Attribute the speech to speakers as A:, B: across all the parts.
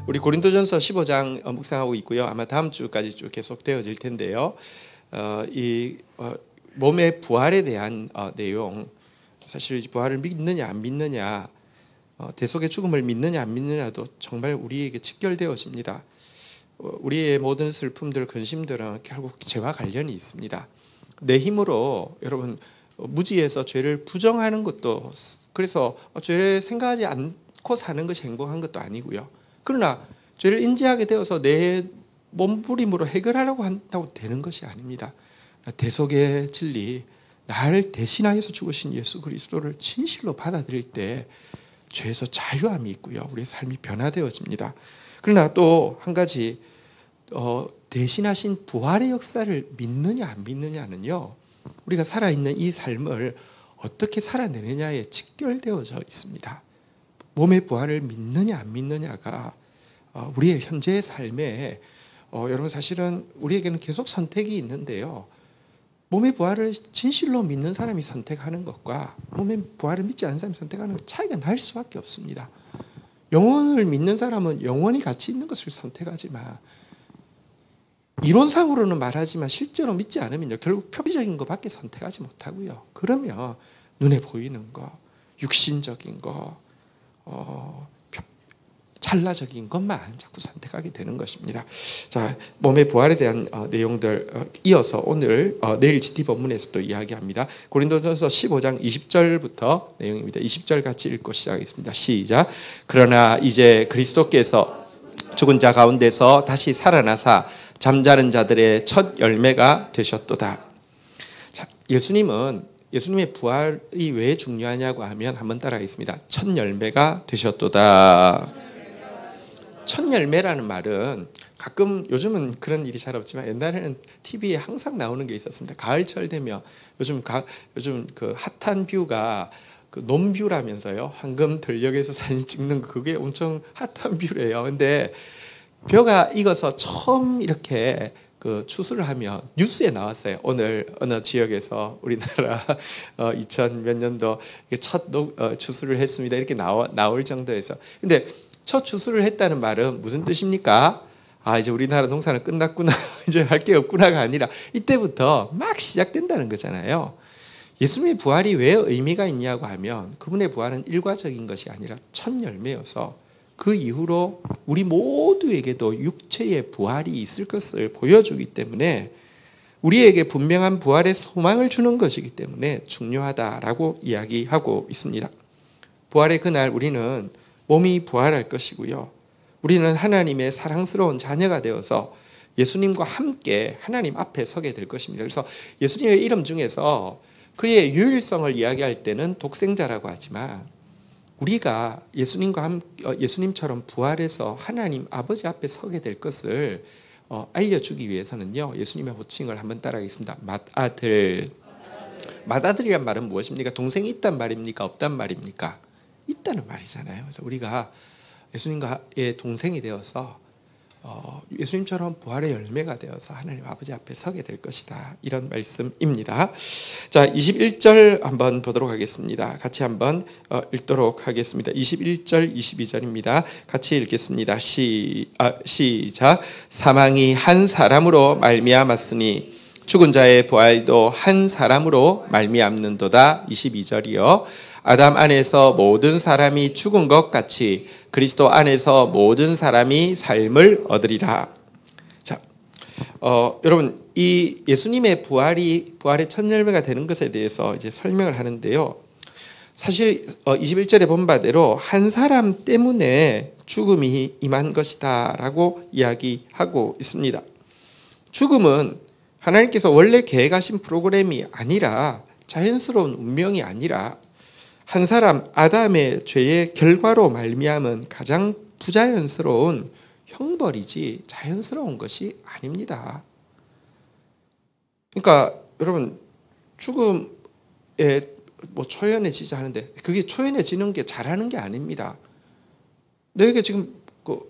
A: 우리 고린도전서 15장 묵상하고 있고요. 아마 다음 주까지 쭉 계속 되어질 텐데요. 몸의 부활에 대한 내용, 사실 부활을 믿느냐 안 믿느냐, 대속의 죽음을 믿느냐 안 믿느냐도 정말 우리에게 직결되어집니다. 우리의 모든 슬픔들, 근심들은 결국 죄와 관련이 있습니다. 내 힘으로 여러분 무지해서 죄를 부정하는 것도, 그래서 죄를 생각하지 않고 사는 것이 행복한 것도 아니고요. 그러나 죄를 인지하게 되어서 내 몸부림으로 해결하려고 한다고 되는 것이 아닙니다. 대속의 진리, 나를 대신하여서 죽으신 예수 그리스도를 진실로 받아들일 때 죄에서 자유함이 있고요. 우리의 삶이 변화되어집니다. 그러나 또 한 가지, 대신하신 부활의 역사를 믿느냐 안 믿느냐는요, 우리가 살아있는 이 삶을 어떻게 살아내느냐에 직결되어져 있습니다. 몸의 부활을 믿느냐 안 믿느냐가 우리의 현재의 삶에 여러분 사실은 우리에게는 계속 선택이 있는데요. 몸의 부활을 진실로 믿는 사람이 선택하는 것과 몸의 부활을 믿지 않는 사람이 선택하는 것 차이가 날 수밖에 없습니다. 영혼을 믿는 사람은 영원히 같이 있는 것을 선택하지만, 이론상으로는 말하지만 실제로 믿지 않으면요, 결국 표피적인 것밖에 선택하지 못하고요. 그러면 눈에 보이는 거, 육신적인 거, 찰나적인 것만 자꾸 선택하게 되는 것입니다. 자, 몸의 부활에 대한 내용들 이어서 오늘 내일 GT 본문에서도 이야기합니다. 고린도전서 15장 20절부터 내용입니다. 20절 같이 읽고 시작하겠습니다. 시작. 그러나 이제 그리스도께서 죽은 자 가운데서 다시 살아나사 잠자는 자들의 첫 열매가 되셨도다. 자, 예수님의 부활이 왜 중요하냐고 하면 한번 따라하겠습니다. 첫 열매가 되셨도다. 첫 열매라는 말은 가끔, 요즘은 그런 일이 잘 없지만 옛날에는 TV에 항상 나오는 게 있었습니다. 가을철 되면 요즘 그 핫한 뷰가 그 논뷰라면서요. 황금들녘에서 사진 찍는 그게 엄청 핫한 뷰래요. 근데 벼가 익어서 처음 이렇게 그 추수를 하면 뉴스에 나왔어요. 오늘 어느 지역에서 우리나라 2000 몇 년도 첫 추수를 했습니다. 이렇게 나올 정도에서. 근데 첫 추수를 했다는 말은 무슨 뜻입니까? 이제 우리나라 농사는 끝났구나, 이제 할 게 없구나가 아니라 이때부터 막 시작된다는 거잖아요. 예수님의 부활이 왜 의미가 있냐고 하면, 그분의 부활은 일과적인 것이 아니라 첫 열매여서 그 이후로 우리 모두에게도 육체의 부활이 있을 것을 보여주기 때문에, 우리에게 분명한 부활의 소망을 주는 것이기 때문에 중요하다라고 이야기하고 있습니다. 부활의 그날 우리는 몸이 부활할 것이고요. 우리는 하나님의 사랑스러운 자녀가 되어서 예수님과 함께 하나님 앞에 서게 될 것입니다. 그래서 예수님의 이름 중에서 그의 유일성을 이야기할 때는 독생자라고 하지만, 우리가 예수님처럼 부활해서 하나님 아버지 앞에 서게 될 것을 알려주기 위해서는요, 예수님의 호칭을 한번 따라하겠습니다. 맏아들. 맏아들이란 말은 무엇입니까? 동생이 있단 말입니까? 없단 말입니까? 있다는 말이잖아요. 그래서 우리가 예수님과의 동생이 되어서 예수님처럼 부활의 열매가 되어서 하나님 아버지 앞에 서게 될 것이다, 이런 말씀입니다. 자, 21절 한번 보도록 하겠습니다. 같이 한번 읽도록 하겠습니다. 21절 22절입니다. 같이 읽겠습니다. 시작. 사망이 한 사람으로 말미암았으니 죽은 자의 부활도 한 사람으로 말미암는도다. 22절이요. 아담 안에서 모든 사람이 죽은 것 같이 그리스도 안에서 모든 사람이 삶을 얻으리라. 자, 여러분, 이 예수님의 부활의 첫 열매가 되는 것에 대해서 이제 설명을 하는데요. 사실 21절에 본 바대로 한 사람 때문에 죽음이 임한 것이다라고 이야기하고 있습니다. 죽음은 하나님께서 원래 계획하신 프로그램이 아니라, 자연스러운 운명이 아니라, 한 사람 아담의 죄의 결과로 말미암은 가장 부자연스러운 형벌이지 자연스러운 것이 아닙니다. 그러니까 여러분, 죽음에 초연해지자 하는데, 그게 초연해지는 게 잘하는 게 아닙니다. 너에게 지금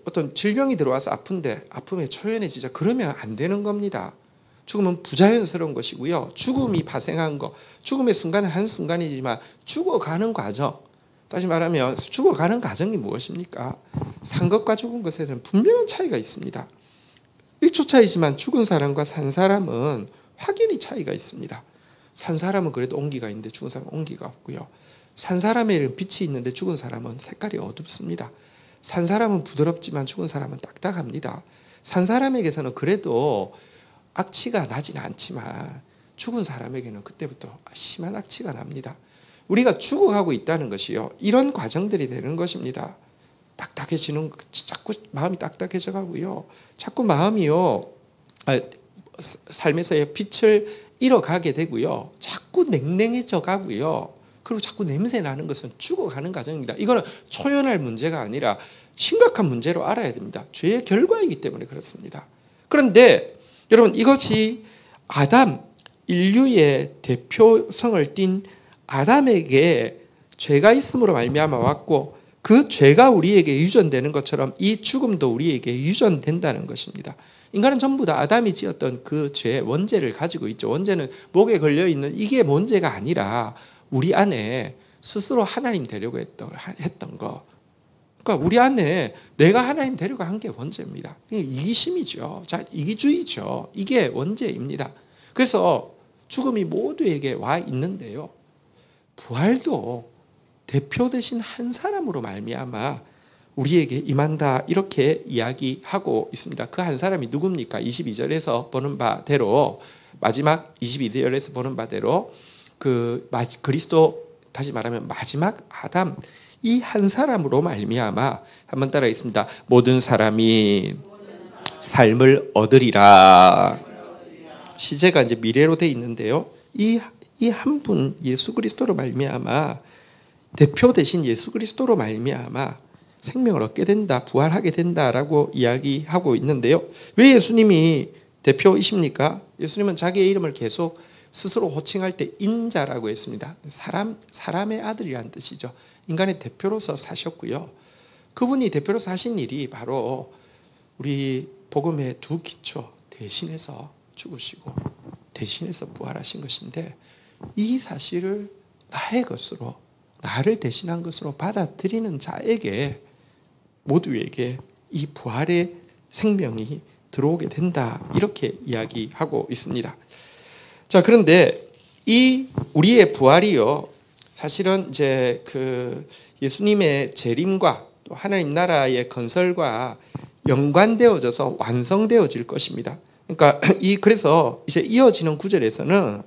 A: 어떤 질병이 들어와서 아픈데 아픔에 초연해지자, 그러면 안 되는 겁니다. 죽음은 부자연스러운 것이고요. 죽음이 발생한 것, 죽음의 순간은 한순간이지만 죽어가는 과정, 다시 말하면 죽어가는 과정이 무엇입니까? 산 것과 죽은 것에는 분명한 차이가 있습니다. 1초 차이지만 죽은 사람과 산 사람은 확연히 차이가 있습니다. 산 사람은 그래도 온기가 있는데 죽은 사람은 온기가 없고요. 산 사람에는 빛이 있는데 죽은 사람은 색깔이 어둡습니다. 산 사람은 부드럽지만 죽은 사람은 딱딱합니다. 산 사람에게서는 그래도 악취가 나지는 않지만 죽은 사람에게는 그때부터 심한 악취가 납니다. 우리가 죽어가고 있다는 것이요, 이런 과정들이 되는 것입니다. 딱딱해지는, 자꾸 마음이 딱딱해져 가고요, 자꾸 마음이요, 삶에서의 빛을 잃어가게 되고요, 자꾸 냉랭해져 가고요, 그리고 자꾸 냄새 나는 것은 죽어가는 과정입니다. 이거는 초연할 문제가 아니라 심각한 문제로 알아야 됩니다. 죄의 결과이기 때문에 그렇습니다. 그런데 여러분, 이것이 아담, 인류의 대표성을 띤 아담에게 죄가 있음으로 말미암아 왔고, 그 죄가 우리에게 유전되는 것처럼 이 죽음도 우리에게 유전된다는 것입니다. 인간은 전부 다 아담이 지었던 그 죄의 원죄를 가지고 있죠. 원죄는 목에 걸려있는 이게 문제가 아니라 우리 안에 스스로 하나님 되려고 했던 거. 그러니까 우리 안에 내가 하나님 되려고 한 게 원죄입니다. 이기심이죠. 자, 이기주의죠. 이게 원죄입니다. 그래서 죽음이 모두에게 와 있는데요, 부활도 대표 대신 한 사람으로 말미암아 우리에게 임한다, 이렇게 이야기하고 있습니다. 그 한 사람이 누굽니까? 22절에서 보는 바대로, 마지막 22절에서 보는 바대로 그 그리스도, 다시 말하면 마지막 아담, 이 한 사람으로 말미암아, 한번 따라하겠습니다. 모든 사람이 삶을 얻으리라. 시제가 이제 미래로 돼 있는데요, 이 한 분 예수 그리스도로 말미암아, 대표 대신 예수 그리스도로 말미암아 생명을 얻게 된다, 부활하게 된다라고 이야기하고 있는데요, 왜 예수님이 대표이십니까? 예수님은 자기의 이름을 계속 스스로 호칭할 때 인자라고 했습니다. 사람의 아들이라는 뜻이죠. 인간의 대표로서 사셨고요, 그분이 대표로서 하신 일이 바로 우리 복음의 두 기초, 대신해서 죽으시고 대신해서 부활하신 것인데, 이 사실을 나의 것으로, 나를 대신한 것으로 받아들이는 자에게, 모두에게 이 부활의 생명이 들어오게 된다, 이렇게 이야기하고 있습니다. 자, 그런데 이 우리의 부활이요, 사실은 이제 그 예수님의 재림과 또 하나님 나라의 건설과 연관되어져서 완성되어질 것입니다. 그러니까 그래서 이제 이어지는 구절에서는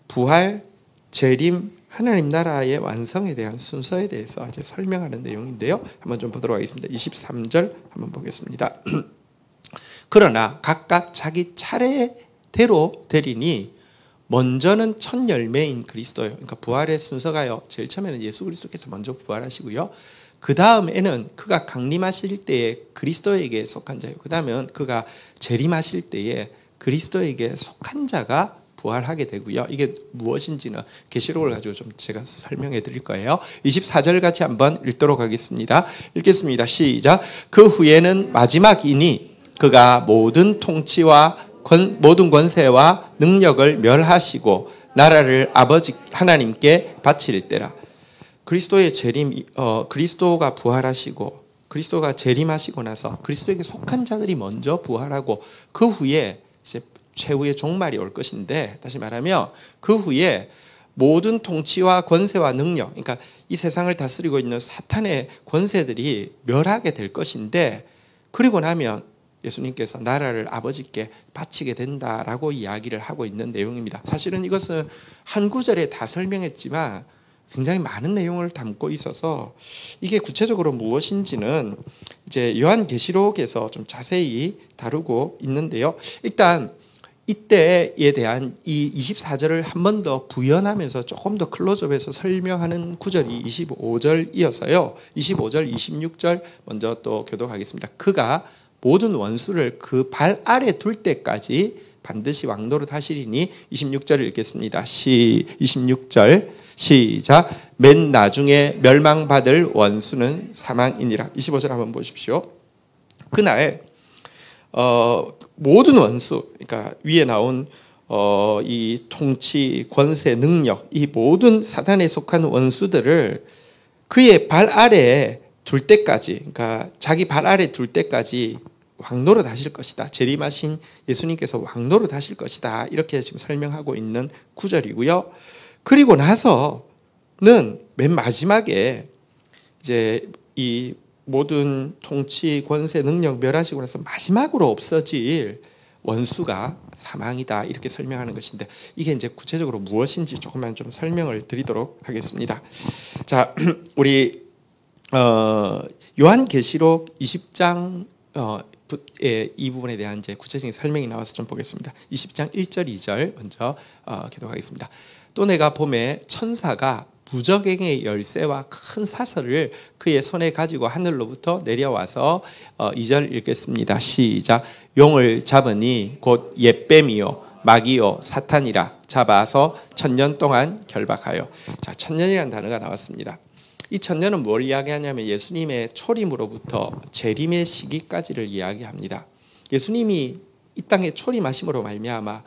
A: 부활, 재림, 하나님 나라의 완성에 대한 순서에 대해서 이제 설명하는 내용인데요, 한번 좀 보도록 하겠습니다. 23절 한번 보겠습니다. 그러나 각각 자기 차례대로 되리니 먼저는 첫 열매인 그리스도요. 그러니까 부활의 순서가요, 제일 처음에는 예수 그리스도께서 먼저 부활하시고요, 그 다음에는 그가 강림하실 때에 그리스도에게 속한 자요, 그 다음은 그가 재림하실 때에 그리스도에게 속한 자가 부활하게 되고요. 이게 무엇인지는 계시록을 가지고 좀 제가 설명해 드릴 거예요. 24절 같이 한번 읽도록 하겠습니다. 읽겠습니다. 시작. 그 후에는 마지막이니 그가 모든 통치와 모든 권세와 능력을 멸하시고 나라를 아버지 하나님께 바칠 때라. 그리스도의 재림, 그리스도가 부활하시고 그리스도가 재림하시고 나서 그리스도에게 속한 자들이 먼저 부활하고, 그 후에 이제 최후의 종말이 올 것인데, 다시 말하면 그 후에 모든 통치와 권세와 능력, 그러니까 이 세상을 다스리고 있는 사탄의 권세들이 멸하게 될 것인데, 그리고 나면 예수님께서 나라를 아버지께 바치게 된다라고 이야기를 하고 있는 내용입니다. 사실은 이것은 한 구절에 다 설명했지만 굉장히 많은 내용을 담고 있어서 이게 구체적으로 무엇인지는 이제 요한계시록에서 좀 자세히 다루고 있는데요, 일단 이때에 대한 이 24절을 한 번 더 부연하면서 조금 더 클로즈업해서 설명하는 구절이 25절이어서요. 25절, 26절 먼저 또 교독하겠습니다. 그가 모든 원수를 그 발 아래 둘 때까지 반드시 왕노릇 하시리니, 26절을 읽겠습니다. 26절 시작. 맨 나중에 멸망받을 원수는 사망이니라. 25절 한번 보십시오. 그날 모든 원수, 그러니까 위에 나온 이 통치, 권세, 능력, 이 모든 사단에 속한 원수들을 그의 발 아래에 둘 때까지, 그러니까 자기 발 아래 둘 때까지 왕노릇 하실 것이다. 재림하신 예수님께서 왕노릇 하실 것이다. 이렇게 지금 설명하고 있는 구절이고요. 그리고 나서는 맨 마지막에 이제 이 모든 통치, 권세, 능력 멸하시고 나서 마지막으로 없어질 원수가 사망이다. 이렇게 설명하는 것인데 이게 이제 구체적으로 무엇인지 조금만 좀 설명을 드리도록 하겠습니다. 자, 우리 요한계시록 20장 이 부분에 대한 이제 구체적인 설명이 나와서 좀 보겠습니다. 20장 1절 2절 먼저 기도하겠습니다. 또 내가 봄에 천사가 무저갱의 열쇠와 큰 사설을 그의 손에 가지고 하늘로부터 내려와서 2절 읽겠습니다. 시작. 용을 잡으니 곧 옛뱀이요 마귀요 사탄이라 잡아서 1000년 동안 결박하여. 자, 1000년이라는 단어가 나왔습니다. 이 1000년은 뭘 이야기하냐면 예수님의 초림으로부터 재림의 시기까지를 이야기합니다. 예수님이 이 땅에 초림하심으로 말미암아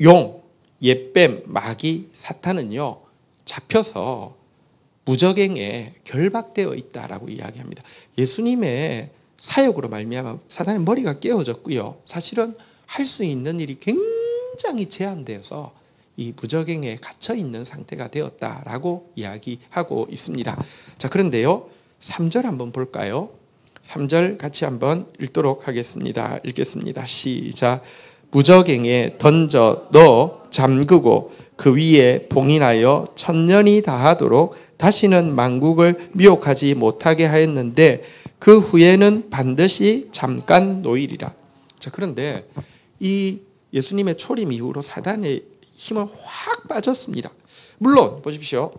A: 용, 옛뱀, 마귀, 사탄은요 잡혀서 무저갱에 결박되어 있다라고 이야기합니다. 예수님의 사역으로 말미암아 사탄의 머리가 깨어졌고요. 사실은 할 수 있는 일이 굉장히 제한되어서 이 무저갱에 갇혀 있는 상태가 되었다라고 이야기하고 있습니다. 자, 그런데요 3절 한번 볼까요? 3절 같이 한번 읽도록 하겠습니다. 읽겠습니다. 시작. 무저갱에 던져 넣어 잠그고 그 위에 봉인하여 1000년이 다하도록 다시는 만국을 미혹하지 못하게 하였는데 그 후에는 반드시 잠깐 노일이라. 자, 그런데 이 예수님의 초림 이후로 사단의 힘은 확 빠졌습니다. 물론 보십시오.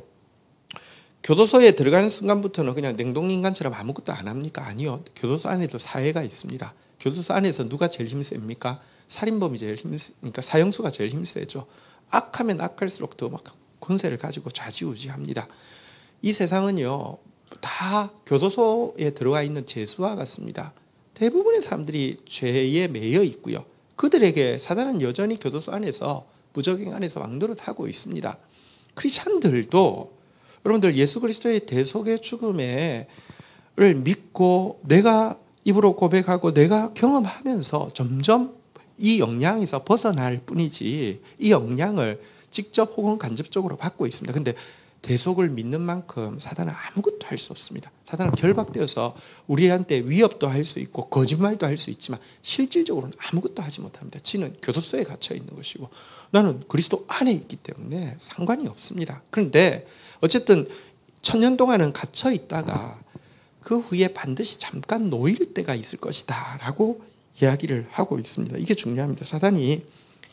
A: 교도소에 들어가는 순간부터는 그냥 냉동인간처럼 아무것도 안 합니까? 아니요. 교도소 안에도 사회가 있습니다. 교도소 안에서 누가 제일 힘셉니까? 살인범이 제일 힘세니까 사형수가 제일 힘세죠. 악하면 악할수록 더 막 권세를 가지고 좌지우지합니다. 이 세상은요 다 교도소에 들어가 있는 죄수와 같습니다. 대부분의 사람들이 죄에 매여 있고요. 그들에게 사단은 여전히 교도소 안에서 무저갱 안에서 왕노릇 하고 있습니다. 크리스찬들도 여러분들 예수 그리스도의 대속의 죽음을 믿고 내가 입으로 고백하고 내가 경험하면서 점점 이 영향에서 벗어날 뿐이지 이 영향을 직접 혹은 간접적으로 받고 있습니다. 그런데 대속을 믿는 만큼 사단은 아무것도 할 수 없습니다. 사단은 결박되어서 우리한테 위협도 할 수 있고 거짓말도 할 수 있지만 실질적으로는 아무것도 하지 못합니다. 지는 교도소에 갇혀 있는 것이고 나는 그리스도 안에 있기 때문에 상관이 없습니다. 그런데 어쨌든 1000년 동안은 갇혀 있다가 그 후에 반드시 잠깐 놓일 때가 있을 것이다 라고 이야기를 하고 있습니다. 이게 중요합니다. 사단이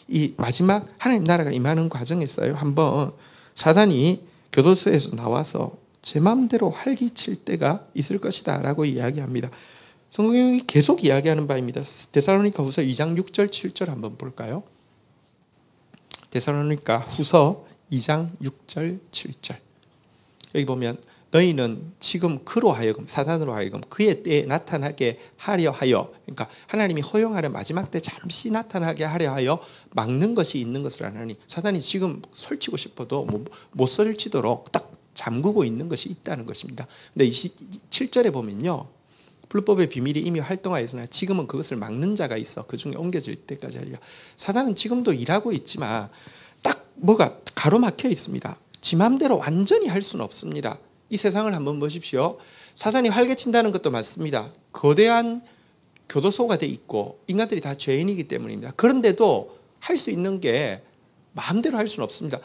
A: 이 마지막 하나님 나라가 임하는 과정에서요 한번 사단이 교도소에서 나와서 제 마음대로 활기칠 때가 있을 것이다 라고 이야기합니다. 성경이 계속 이야기하는 바입니다. 데살로니가 후서 2장 6절 7절 한번 볼까요? 데살로니가 후서 2장 6절 7절 여기 보면 너희는 지금 그로 하여금 사단으로 하여금 그의 때에 나타나게 하려 하여 그러니까 하나님이 허용하는 마지막 때 잠시 나타나게 하려 하여 막는 것이 있는 것을 아나니 사단이 지금 설치고 싶어도 못 설치도록 딱 잠그고 있는 것이 있다는 것입니다. 근데 27절에 보면요 불법의 비밀이 이미 활동하였으나 지금은 그것을 막는 자가 있어 그 중에 옮겨질 때까지 하리라. 사단은 지금도 일하고 있지만 딱 뭐가 가로막혀 있습니다. 지 맘대로 완전히 할 수는 없습니다. 이 세상을 한번 보십시오. 사단이 활개친다는 것도 맞습니다. 거대한 교도소가 돼 있고 인간들이 다 죄인이기 때문입니다. 그런데도 할 수 있는 게 마음대로 할 수는 없습니다.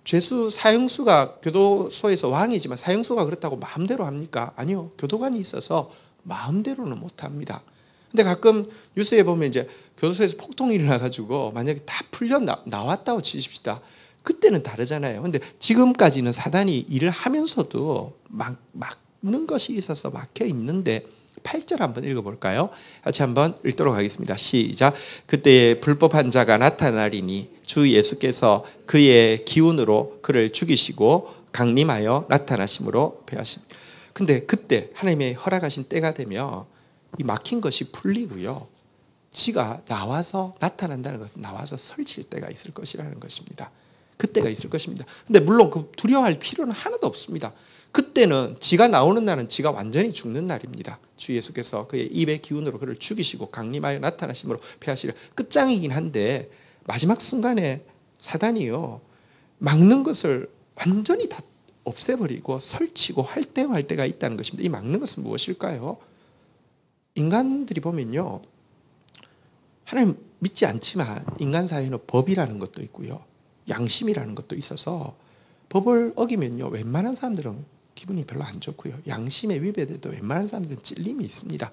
A: 죄수 사형수가 교도소에서 왕이지만 사형수가 그렇다고 마음대로 합니까? 아니요. 교도관이 있어서 마음대로는 못합니다. 근데 가끔 뉴스에 보면 이제 교도소에서 폭동이 일어나가지고 만약에 다 풀려 나왔다고 치십시다. 그때는 다르잖아요. 근데 지금까지는 사단이 일을 하면서도 막는 것이 있어서 막혀 있는데 8절 한번 읽어볼까요? 같이 한번 읽도록 하겠습니다. 시작. 그때에 불법한 자가 나타나리니 주 예수께서 그의 기운으로 그를 죽이시고 강림하여 나타나심으로 배하십니다. 근데 그때 하나님의 허락하신 때가 되면 이 막힌 것이 풀리고요. 지가 나와서 나타난다는 것은 나와서 설칠 때가 있을 것이라는 것입니다. 그때가 있을 것입니다. 근데 물론 그 두려워할 필요는 하나도 없습니다. 그때는 지가 나오는 날은 지가 완전히 죽는 날입니다. 주 예수께서 그의 입의 기운으로 그를 죽이시고 강림하여 나타나심으로 패하시려 끝장이긴 한데 마지막 순간에 사단이요 막는 것을 완전히 다 없애버리고 설치고 활대화할 때가 있다는 것입니다. 이 막는 것은 무엇일까요? 인간들이 보면요 하나님 믿지 않지만 인간 사회에는 법이라는 것도 있고요 양심이라는 것도 있어서 법을 어기면요 웬만한 사람들은 기분이 별로 안 좋고요 양심에 위배돼도 웬만한 사람들은 찔림이 있습니다.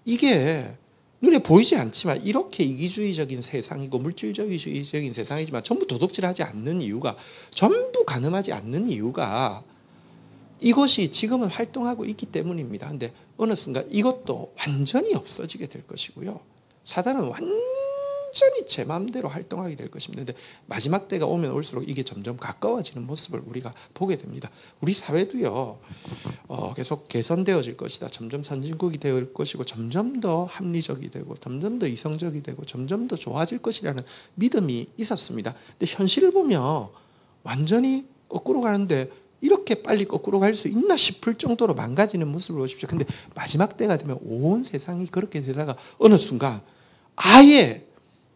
A: 이게 눈에 보이지 않지만 이렇게 이기주의적인 세상이고 물질주의적인 세상이지만 전부 도덕질하지 않는 이유가 전부 간음하지 않는 이유가 이것이 지금은 활동하고 있기 때문입니다. 그런데 어느 순간 이것도 완전히 없어지게 될 것이고요 사단은 완전히 제 마음대로 활동하게 될 것입니다. 그런데 마지막 때가 오면 올수록 이게 점점 가까워지는 모습을 우리가 보게 됩니다. 우리 사회도요 계속 개선되어질 것이다. 점점 선진국이 될 것이고 점점 더 합리적이 되고 점점 더 이성적이 되고 점점 더 좋아질 것이라는 믿음이 있었습니다. 근데 현실을 보면 완전히 거꾸로 가는데 이렇게 빨리 거꾸로 갈 수 있나 싶을 정도로 망가지는 모습을 보십시오. 근데 마지막 때가 되면 온 세상이 그렇게 되다가 어느 순간 아예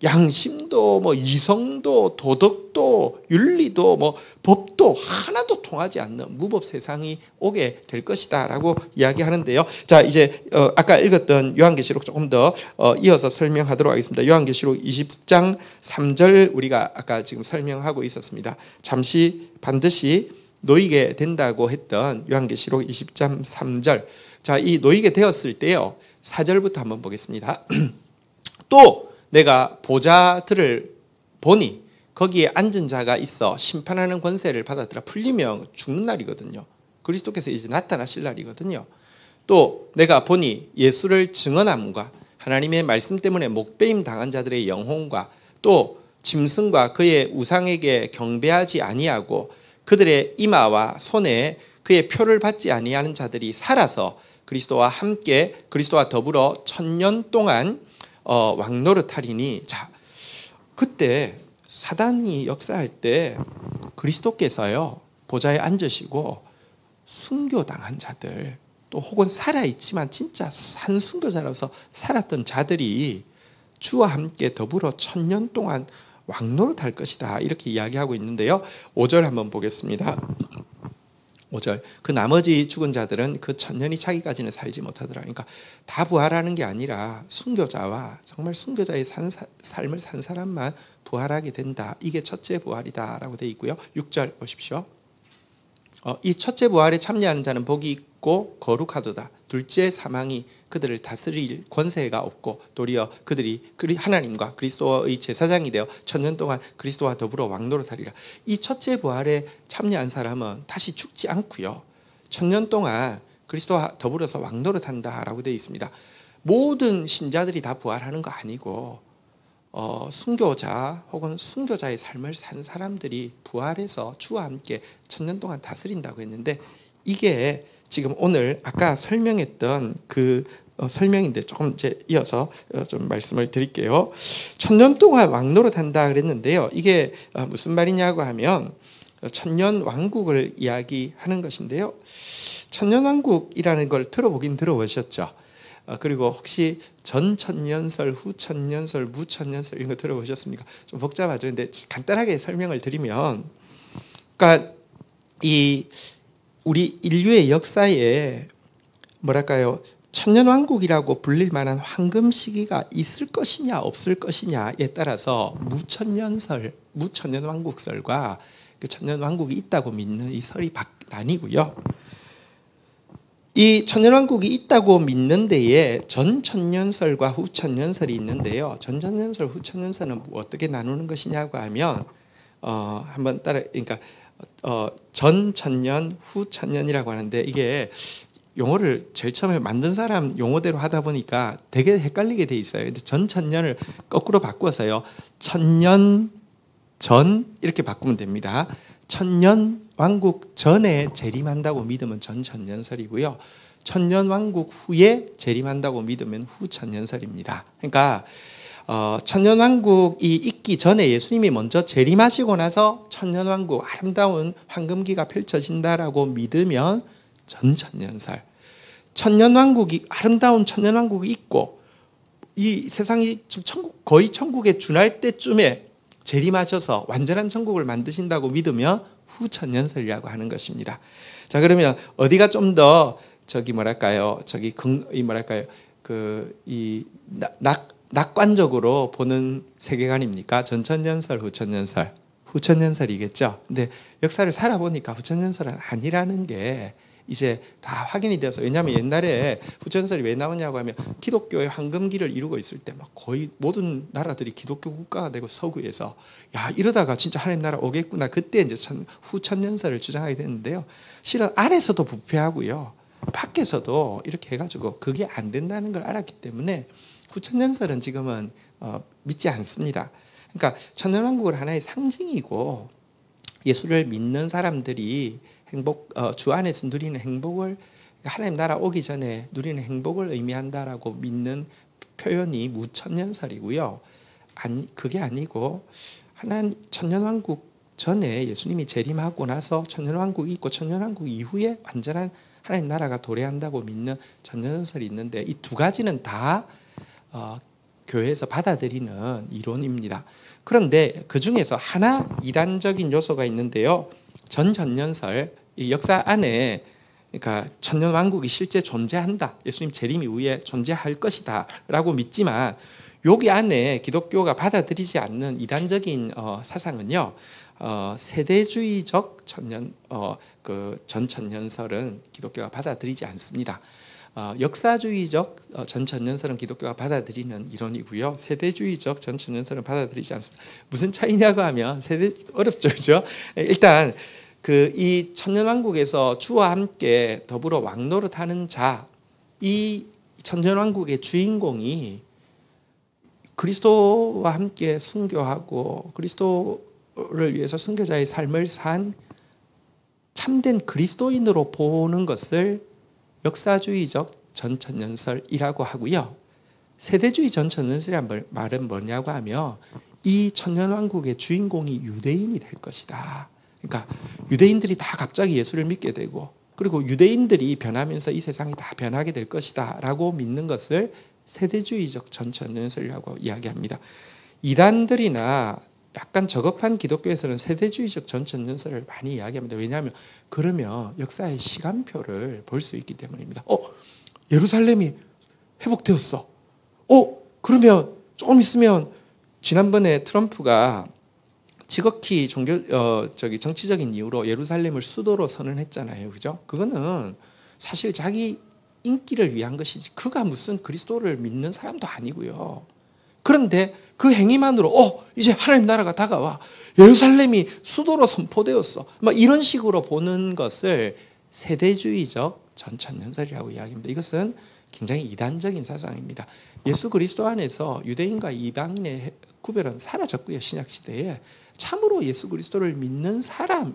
A: 양심도 뭐 이성도 도덕도 윤리도 뭐 법도 하나도 통하지 않는 무법 세상이 오게 될 것이다라고 이야기하는데요. 자 이제 아까 읽었던 요한계시록 조금 더 이어서 설명하도록 하겠습니다. 요한계시록 20장 3절 우리가 아까 지금 설명하고 있었습니다. 잠시 반드시 놓이게 된다고 했던 요한계시록 20장 3절. 자, 이 놓이게 되었을 때요. 4절부터 한번 보겠습니다. 또 내가 보좌들을 보니 거기에 앉은 자가 있어 심판하는 권세를 받았더라. 풀리면 죽는 날이거든요. 그리스도께서 이제 나타나실 날이거든요. 또 내가 보니 예수를 증언함과 하나님의 말씀 때문에 목배임 당한 자들의 영혼과 또 짐승과 그의 우상에게 경배하지 아니하고 그들의 이마와 손에 그의 표를 받지 아니하는 자들이 살아서 그리스도와 함께 그리스도와 더불어 1000년 동안 왕노릇하리니. 자, 그때 사단이 역사할 때 그리스도께서요 보좌에 앉으시고 순교당한 자들 또 혹은 살아있지만 진짜 산 순교자로서 살았던 자들이 주와 함께 더불어 1000년 동안 왕노릇할 것이다 이렇게 이야기하고 있는데요. 5절 한번 보겠습니다. 5절 그 나머지 죽은 자들은 그 1000년이 차기까지는 살지 못하더라. 그러니까 다 부활하는 게 아니라 순교자와 정말 순교자의 삶을 산 사람만 부활하게 된다. 이게 첫째 부활이다라고 되어 있고요. 6절 보십시오. 이 첫째 부활에 참여하는 자는 복이 있고 거룩하도다. 둘째 사망이 그들을 다스릴 권세가 없고 도리어 그들이 하나님과 그리스도의 제사장이 되어 1000년 동안 그리스도와 더불어 왕노릇하리라. 이 첫째 부활에 참여한 사람은 다시 죽지 않고요 1000년 동안 그리스도와 더불어서 왕노릇한다라고 되어 있습니다. 모든 신자들이 다 부활하는 거 아니고 순교자 혹은 순교자의 삶을 산 사람들이 부활해서 주와 함께 1000년 동안 다스린다고 했는데 이게 지금 오늘 아까 설명했던 그 설명인데 조금 이제 이어서 좀 말씀을 드릴게요. 1000년 동안 왕노릇한다 그랬는데요. 이게 무슨 말이냐고 하면 1000년 왕국을 이야기하는 것인데요. 1000년 왕국이라는 걸 들어보긴 들어보셨죠. 그리고 혹시 전천년설, 후천년설, 무천년설 이런 거 들어보셨습니까? 좀 복잡하죠. 근데 간단하게 설명을 드리면, 그러니까 이 우리 인류의 역사에 뭐랄까요? 천년왕국이라고 불릴 만한 황금 시기가 있을 것이냐 없을 것이냐에 따라서 무천년왕국설과 그 천년왕국이 있다고 믿는 이 설이 나뉘고요. 이 천년왕국이 있다고 믿는 데에 전천년설과 후천년설이 있는데요. 전천년설, 후천년설은 어떻게 나누는 것이냐고 하면 한번 그러니까 전천년, 후천년이라고 하는데 이게 용어를 제일 처음에 만든 사람 용어대로 하다 보니까 되게 헷갈리게 돼 있어요. 근데 전천년을 거꾸로 바꿔서요. 1000년 전 이렇게 바꾸면 됩니다. 1000년 왕국 전에 재림한다고 믿으면 전천년설이고요. 1000년 왕국 후에 재림한다고 믿으면 후천년설입니다. 그러니까 천년왕국이 있기 전에 예수님이 먼저 재림하시고 나서 천년왕국 아름다운 황금기가 펼쳐진다라고 믿으면 전천년설, 천년왕국이 아름다운 천년왕국이 있고 이 세상이 지금 천국, 거의 천국에 준할 때쯤에 재림하셔서 완전한 천국을 만드신다고 믿으면 후천년설이라고 하는 것입니다. 자, 그러면 어디가 좀 더 낙관적으로 보는 세계관입니까? 전천년설, 후천년설. 후천년설이겠죠. 근데 역사를 살아보니까 후천년설은 아니라는 게 이제 다 확인이 되어서, 왜냐하면 옛날에 후천년설이 왜 나오냐고 하면 기독교의 황금기를 이루고 있을 때 막 거의 모든 나라들이 기독교 국가가 되고 서구에서 야, 이러다가 진짜 하나님 나라 오겠구나, 그때 이제 후천년설을 주장하게 됐는데요. 실은 안에서도 부패하고요, 밖에서도 이렇게 해가지고 그게 안 된다는 걸 알았기 때문에 후천년설은 지금은 믿지 않습니다. 그러니까 천년왕국은 하나의 상징이고 예수를 믿는 사람들이 주 안에서 누리는 행복을, 하나님 나라 오기 전에 누리는 행복을 의미한다라고 믿는 표현이 무천년설이고요. 그게 아니고 하나님 천년왕국 전에 예수님이 재림하고 나서 천년왕국이 있고 천년왕국 이후에 완전한 하나님 나라가 도래한다고 믿는 천년설이 있는데, 이 두 가지는 다 교회에서 받아들이는 이론입니다. 그런데 그 중에서 하나 이단적인 요소가 있는데요. 전천년설, 이 역사 안에, 그러니까 천년왕국이 실제 존재한다, 예수님 재림 이후에 존재할 것이다 라고 믿지만, 여기 안에 기독교가 받아들이지 않는 이단적인 사상은요, 세대주의적 전천년설은 기독교가 받아들이지 않습니다. 역사주의적 전천년설은 기독교가 받아들이는 이론이고요. 세대주의적 전천년설은 받아들이지 않습니다. 무슨 차이냐고 하면, 어렵죠, 그죠? 일단 이 천년왕국에서 주와 함께 더불어 왕노릇하는 자, 이 천년왕국의 주인공이 그리스도와 함께 순교하고 그리스도를 위해서 순교자의 삶을 산 참된 그리스도인으로 보는 것을 역사주의적 전천년설이라고 하고요. 세대주의 전천년설이란 말은 뭐냐고 하면, 이 천년왕국의 주인공이 유대인이 될 것이다. 그러니까 유대인들이 다 갑자기 예수를 믿게 되고, 그리고 유대인들이 변하면서 이 세상이 다 변하게 될 것이다 라고 믿는 것을 세대주의적 전천년설이라고 이야기합니다. 이단들이나 약간 저급한 기독교에서는 세대주의적 전천년설을 많이 이야기합니다. 왜냐하면 그러면 역사의 시간표를 볼 수 있기 때문입니다. 예루살렘이 회복되었어. 그러면 조금 있으면, 지난번에 트럼프가 지극히 정치적인 이유로 예루살렘을 수도로 선언했잖아요, 그죠? 그거는 사실 자기 인기를 위한 것이지, 그가 무슨 그리스도를 믿는 사람도 아니고요. 그런데 그 행위만으로 이제 하나님 나라가 다가와, 예루살렘이 수도로 선포되었어, 막 이런 식으로 보는 것을 세대주의적 전천년설이라고 이야기합니다. 이것은 굉장히 이단적인 사상입니다. 예수 그리스도 안에서 유대인과 이방인의 구별은 사라졌고요. 신약시대에 참으로 예수 그리스도를 믿는 사람을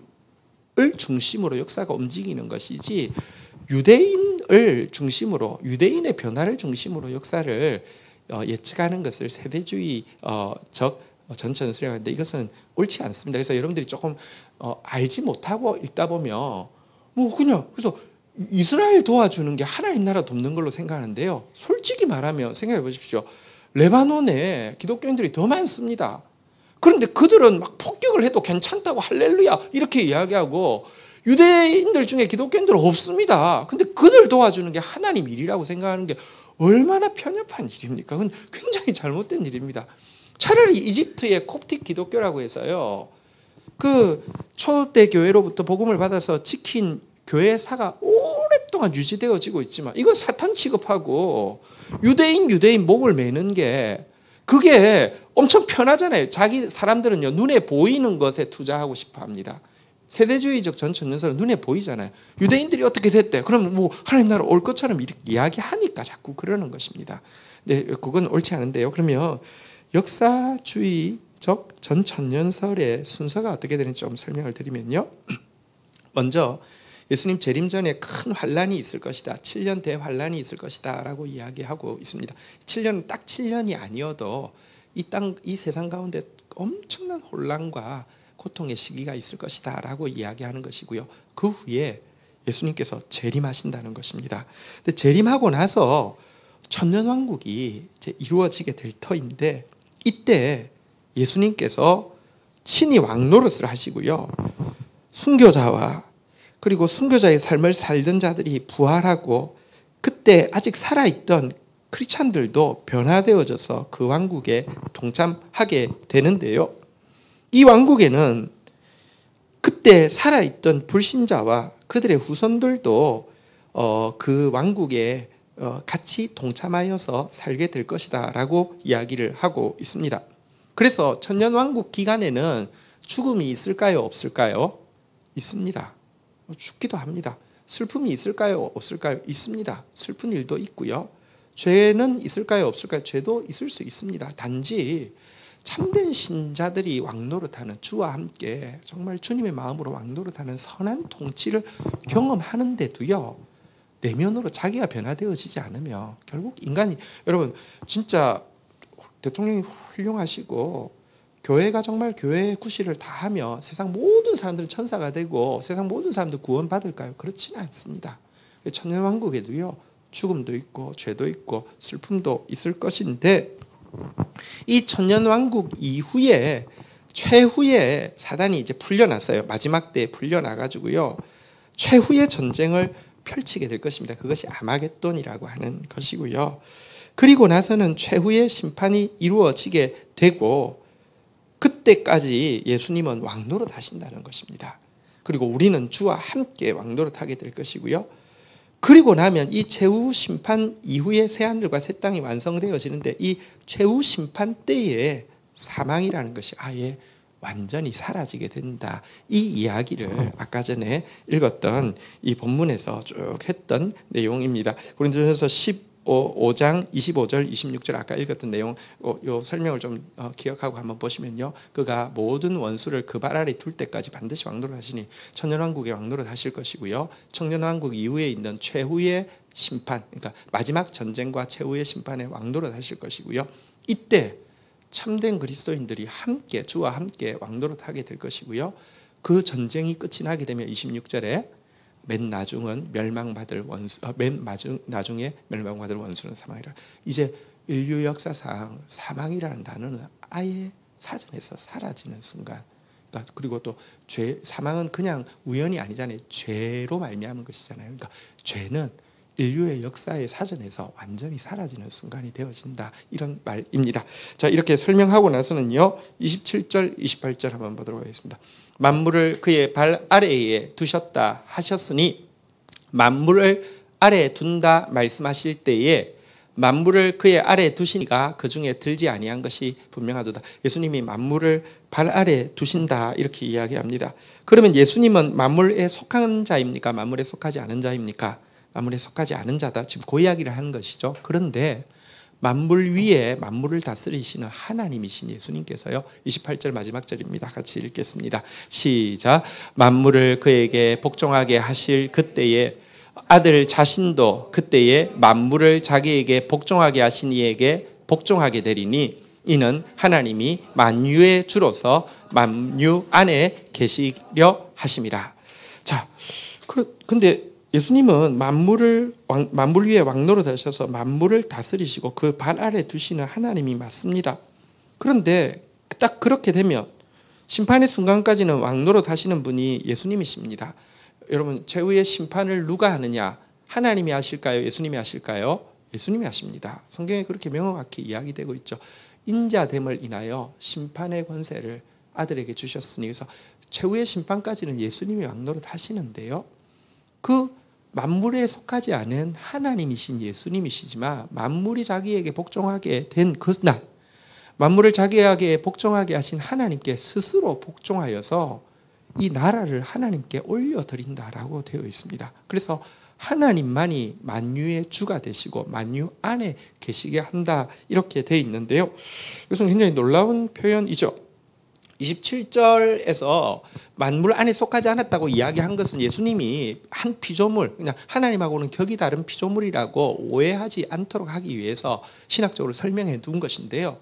A: 중심으로 역사가 움직이는 것이지, 유대인을 중심으로, 유대인의 변화를 중심으로 역사를 예측하는 것을 세대주의적 전천년설이라고 하는데, 이것은 옳지 않습니다. 그래서 여러분들이 조금 알지 못하고 읽다 보면 그래서 이스라엘 도와주는 게 하나님 나라 돕는 걸로 생각하는데요. 솔직히 말하면 생각해 보십시오. 레바논에 기독교인들이 더 많습니다. 그런데 그들은 막 폭격을 해도 괜찮다고 할렐루야 이렇게 이야기하고, 유대인들 중에 기독교인들은 없습니다. 근데 그들 도와주는 게 하나님 일이라고 생각하는 게 얼마나 편협한 일입니까? 그건 굉장히 잘못된 일입니다. 차라리 이집트의 콥틱 기독교라고 해서요, 그 초대 교회로부터 복음을 받아서 지킨 교회사가 오랫동안 유지되어지고 있지만, 이건 사탄 취급하고 유대인 목을 매는 게, 그게 엄청 편하잖아요. 자기 사람들은요, 눈에 보이는 것에 투자하고 싶어 합니다. 세대주의적 전천년설은 눈에 보이잖아요. 유대인들이 어떻게 됐대, 그러면 하나님 나라 올 것처럼 이렇게 이야기하니까 자꾸 그러는 것입니다. 근데 그건 옳지 않은데요. 그러면 역사주의적 전천년설의 순서가 어떻게 되는지 좀 설명을 드리면요. 먼저 예수님 재림 전에 큰 환란이 있을 것이다, 7년 대환란이 있을 것이다 라고 이야기하고 있습니다. 7년은 딱 7년이 아니어도 이 세상 가운데 엄청난 혼란과 고통의 시기가 있을 것이다 라고 이야기하는 것이고요. 그 후에 예수님께서 재림하신다는 것입니다. 근데 재림하고 나서 천년왕국이 이제 이루어지게 될 터인데, 이때 예수님께서 친히 왕노릇을 하시고요. 순교자와 그리고 순교자의 삶을 살던 자들이 부활하고, 그때 아직 살아있던 크리스찬들도 변화되어져서 그 왕국에 동참하게 되는데요. 이 왕국에는 그때 살아있던 불신자와 그들의 후손들도 그 왕국에 같이 동참하여서 살게 될 것이다 라고 이야기를 하고 있습니다. 그래서 천년왕국 기간에는 죽음이 있을까요? 없을까요? 있습니다. 죽기도 합니다. 슬픔이 있을까요? 없을까요? 있습니다. 슬픈 일도 있고요. 죄는 있을까요? 없을까요? 죄도 있을 수 있습니다. 단지 참된 신자들이 왕노릇하는, 주와 함께 정말 주님의 마음으로 왕노릇하는 선한 통치를 경험하는데도요, 내면으로 자기가 변화되어지지 않으면 결국 인간이, 여러분 진짜 대통령이 훌륭하시고 교회가 정말 교회의 구실을 다하며 세상 모든 사람들은 천사가 되고 세상 모든 사람들 구원받을까요? 그렇지는 않습니다. 천년왕국에도요, 죽음도 있고 죄도 있고 슬픔도 있을 것인데, 이 천년왕국 이후에 최후의 사단이 이제 풀려났어요. 마지막 때에 풀려나가지고요, 최후의 전쟁을 펼치게 될 것입니다. 그것이 아마겟돈이라고 하는 것이고요. 그리고 나서는 최후의 심판이 이루어지게 되고, 그때까지 예수님은 왕노릇 하신다는 것입니다. 그리고 우리는 주와 함께 왕노릇 하게 될 것이고요. 그리고 나면 이 최후 심판 이후에 새하늘과 새 땅이 완성되어지는데, 이 최후 심판 때에 사망이라는 것이 아예 완전히 사라지게 된다. 이 이야기를 아까 전에 읽었던 이 본문에서 쭉 했던 내용입니다. 고린도전서 15장 25절 26절 아까 읽었던 내용, 요 설명을 좀 기억하고 한번 보시면요, 그가 모든 원수를 그 발 아래 둘 때까지 반드시 왕노릇 하시니 천년왕국에 왕노릇 하실 것이고요, 천년왕국 이후에 있는 최후의 심판, 그러니까 마지막 전쟁과 최후의 심판에 왕노릇 하실 것이고요, 이때 참된 그리스도인들이 함께 주와 함께 왕노릇 하게 될 것이고요, 그 전쟁이 끝이 나게 되면 26절에 맨 나중은 멸망받을 원수, 나중에 멸망받을 원수는 사망이라. 이제 인류 역사상 사망이라는 단어는 아예 사전에서 사라지는 순간. 그러니까 그리고 또 사망은 그냥 우연이 아니잖아요. 죄로 말미암은 것이잖아요. 그러니까 죄는 인류의 역사의 사전에서 완전히 사라지는 순간이 되어진다, 이런 말입니다. 자, 이렇게 설명하고 나서는요, 27절 28절 한번 보도록 하겠습니다. 만물을 그의 발 아래에 두셨다 하셨으니, 만물을 아래에 둔다 말씀하실 때에 만물을 그의 아래에 두시니가 그 중에 들지 아니한 것이 분명하도다. 예수님이 만물을 발 아래에 두신다, 이렇게 이야기합니다. 그러면 예수님은 만물에 속한 자입니까? 만물에 속하지 않은 자입니까? 만물에 속하지 않은 자다, 지금 그 이야기를 하는 것이죠. 그런데 만물 위에 만물을 다스리시는 하나님이신 예수님께서요, 28절 마지막 절입니다. 같이 읽겠습니다. 시작. 만물을 그에게 복종하게 하실 그때에 아들 자신도 그때에 만물을 자기에게 복종하게 하신 이에게 복종하게 되리니, 이는 하나님이 만유의 주로서 만유 안에 계시려 하심이라. 자, 근데 예수님은 만물 위에 왕노릇 하셔서 만물을 다스리시고 그 발 아래 두시는 하나님이 맞습니다. 그런데 딱 그렇게 되면 심판의 순간까지는 왕노릇 하시는 분이 예수님이십니다. 여러분, 최후의 심판을 누가 하느냐? 하나님이 하실까요? 예수님이 하실까요? 예수님이 하십니다. 성경에 그렇게 명확히 이야기되고 있죠. 인자됨을 인하여 심판의 권세를 아들에게 주셨으니, 그래서 최후의 심판까지는 예수님이 왕노릇 하시는데요, 그 만물에 속하지 않은 하나님이신 예수님이시지만 만물이 자기에게 복종하게 된 그날, 만물을 자기에게 복종하게 하신 하나님께 스스로 복종하여서 이 나라를 하나님께 올려드린다라고 되어 있습니다. 그래서 하나님만이 만유의 주가 되시고 만유 안에 계시게 한다, 이렇게 되어 있는데요, 이것은 굉장히 놀라운 표현이죠. 27절에서 만물 안에 속하지 않았다고 이야기한 것은 예수님이 한 피조물, 그냥 하나님하고는 격이 다른 피조물이라고 오해하지 않도록 하기 위해서 신학적으로 설명해 둔 것인데요,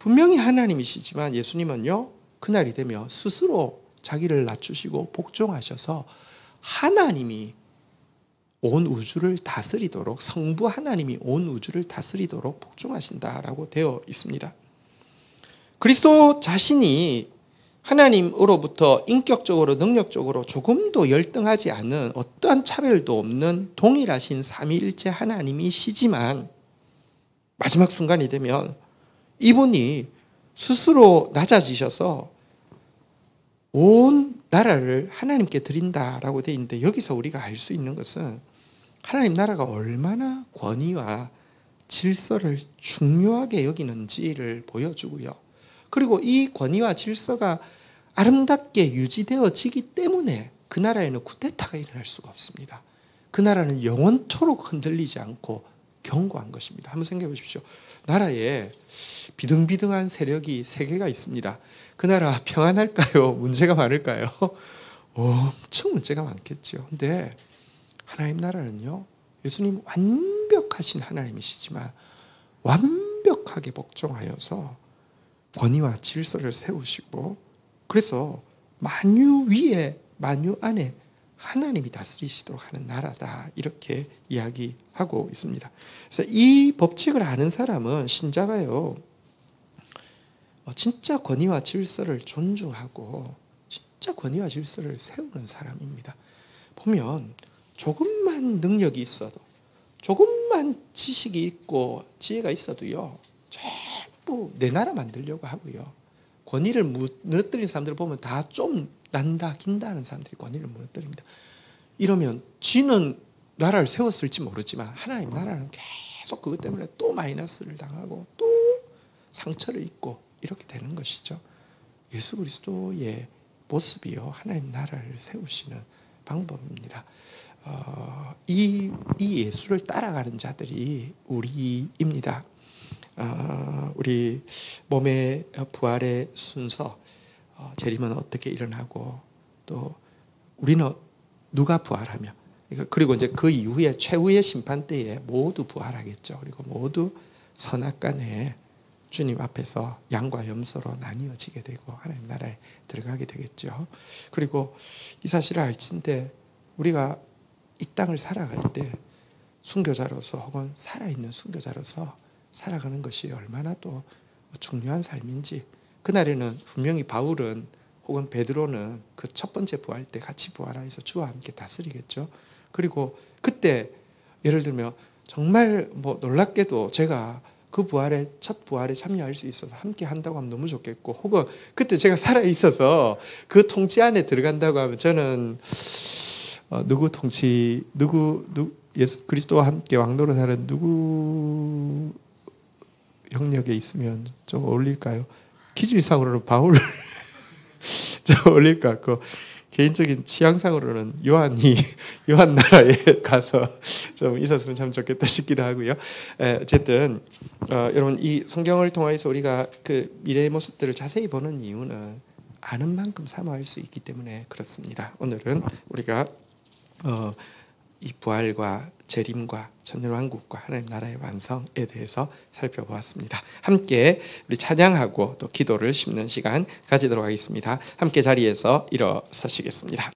A: 분명히 하나님이시지만 예수님은요, 그날이 되면 스스로 자기를 낮추시고 복종하셔서 하나님이 온 우주를 다스리도록, 성부 하나님이 온 우주를 다스리도록 복종하신다라고 되어 있습니다. 그리스도 자신이 하나님으로부터 인격적으로 능력적으로 조금도 열등하지 않은 어떠한 차별도 없는 동일하신 삼위일체 하나님이시지만 마지막 순간이 되면 이분이 스스로 낮아지셔서 온 나라를 하나님께 드린다라고 되어 있는데, 여기서 우리가 알 수 있는 것은 하나님 나라가 얼마나 권위와 질서를 중요하게 여기는지를 보여주고요. 그리고 이 권위와 질서가 아름답게 유지되어지기 때문에 그 나라에는 쿠데타가 일어날 수가 없습니다. 그 나라는 영원토록 흔들리지 않고 견고한 것입니다. 한번 생각해 보십시오. 나라에 비등비등한 세력이 세 개가 있습니다. 그 나라 평안할까요? 문제가 많을까요? 엄청 문제가 많겠죠. 근데 하나님 나라는요, 예수님 완벽하신 하나님이시지만 완벽하게 복종하여서 권위와 질서를 세우시고, 그래서 만유 위에 만유 안에 하나님이 다스리시도록 하는 나라다, 이렇게 이야기하고 있습니다. 그래서 이 법칙을 아는 사람은, 신자가요, 진짜 권위와 질서를 존중하고 진짜 권위와 질서를 세우는 사람입니다. 보면 조금만 능력이 있어도, 조금만 지식이 있고 지혜가 있어도요, 전부 내 나라 만들려고 하고요, 권위를 무너뜨리는 사람들을 보면 다 좀 난다 긴다 하는 사람들이 권위를 무너뜨립니다. 이러면 지는 나라를 세웠을지 모르지만 하나님 나라는 계속 그것 때문에 또 마이너스를 당하고 또 상처를 입고 이렇게 되는 것이죠. 예수 그리스도의 모습이요, 하나님 나라를 세우시는 방법입니다. 이 예수를 따라가는 자들이 우리입니다. 우리 몸의 부활의 순서, 재림은 어떻게 일어나고, 또 우리는 누가 부활하며, 그리고 이제 그 이후에 최후의 심판 때에 모두 부활하겠죠. 그리고 모두 선악간에 주님 앞에서 양과 염소로 나뉘어지게 되고 하나님 나라에 들어가게 되겠죠. 그리고 이 사실을 알진데 우리가 이 땅을 살아갈 때 순교자로서 혹은 살아있는 순교자로서 살아가는 것이 얼마나 또 중요한 삶인지, 그날에는 분명히 바울은 혹은 베드로는 그 첫 번째 부활 때 같이 부활하여서 주와 함께 다스리겠죠. 그리고 그때 예를 들면 정말 놀랍게도 제가 그 첫 부활에 참여할 수 있어서 함께 한다고 하면 너무 좋겠고, 혹은 그때 제가 살아있어서 그 통치 안에 들어간다고 하면 저는 예수 그리스도와 함께 왕노릇하는 누구 영역에 있으면 좀 어울릴까요? 기질상으로는 바울 좀 어울릴 것 같고, 개인적인 취향상으로는 요한 나라에 가서 좀 있었으면 참 좋겠다 싶기도 하고요. 어쨌든 여러분, 이 성경을 통해서 우리가 그 미래의 모습들을 자세히 보는 이유는 아는 만큼 사모할 수 있기 때문에 그렇습니다. 오늘은 우리가 이 부활과 재림과 천년왕국과 하나님 나라의 완성에 대해서 살펴보았습니다. 함께 우리 찬양하고 또 기도를 심는 시간 가지도록 하겠습니다. 함께 자리에서 일어서시겠습니다.